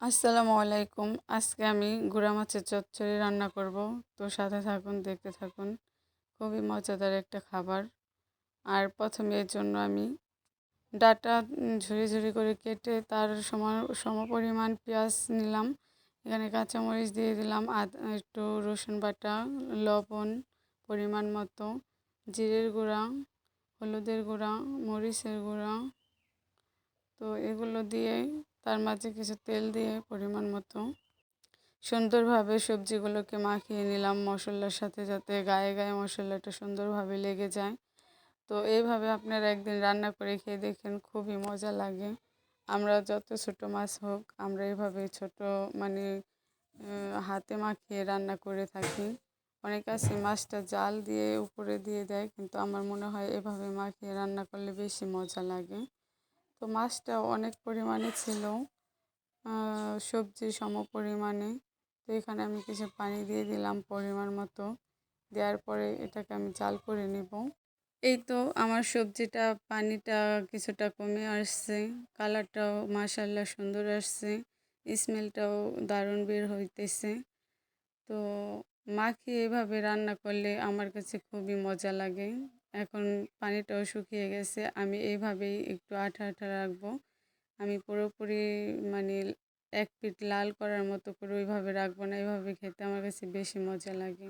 আসসালামু আলাইকুম। আজকে আমি গুঁড়া মাছের চচ্চড়ি রান্না করব। তো সাথে থাকুন, দেখতে থাকুন। খুবই মজাদার একটা খাবার। আর প্রথমে এর জন্য আমি ডাঁটা ঝুরি ঝুরি করে কেটে তার সমপরিমাণ পেঁয়াজ নিলাম। এখানে কাঁচামরিচ দিয়ে দিলাম, একটু রসুন বাটা, লবণ পরিমাণ মতো, জিরের গুঁড়া, হলুদের গুঁড়া, মরিচের গুঁড়া। তো এগুলো দিয়ে তার মাঝে কিছু তেল দিয়ে পরিমাণ মতো সুন্দরভাবে সবজিগুলোকে মাখিয়ে নিলাম মশলার সাথে, যাতে গায়ে গায়ে মশলাটা সুন্দরভাবে লেগে যায়। তো এইভাবে আপনারা একদিন রান্না করে খেয়ে দেখেন, খুবই মজা লাগে। আমরা যত ছোট মাছ হোক, আমরা এইভাবে ছোট মানে হাতে মাখিয়ে রান্না করে থাকি। অনেক আছে মাছটা জাল দিয়ে উপরে দিয়ে দেয়, কিন্তু আমার মনে হয় এভাবে মাখিয়ে রান্না করলে বেশি মজা লাগে। তো মাছটাও অনেক পরিমাণে ছিল, সবজি সম পরিমাণে। তো এখানে আমি কিছু পানি দিয়ে দিলাম পরিমাণ মতো। দেওয়ার পরে এটাকে আমি জাল করে নেব। এই তো আমার সবজিটা পানিটা কিছুটা কমে আসছে, কালারটাও মাশাআল্লাহ সুন্দর আসছে, স্মেলটাও দারুণ বের হইতেছে। তো মাখিয়ে এভাবে রান্না করলে আমার কাছে খুবই মজা লাগে। এখন পানিটাও শুকিয়ে গেছে, আমি এইভাবেই একটু আঠা আঠা রাখবো। আমি পুরোপুরি মানে এক পিঠ লাল করার মতো করে ওইভাবে রাখবো না, এইভাবে খেতে আমার কাছে বেশি মজা লাগে।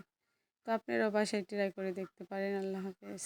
তো আপনারাও বাসায় ট্রাই করে দেখতে পারেন। আল্লাহ হাফেজ।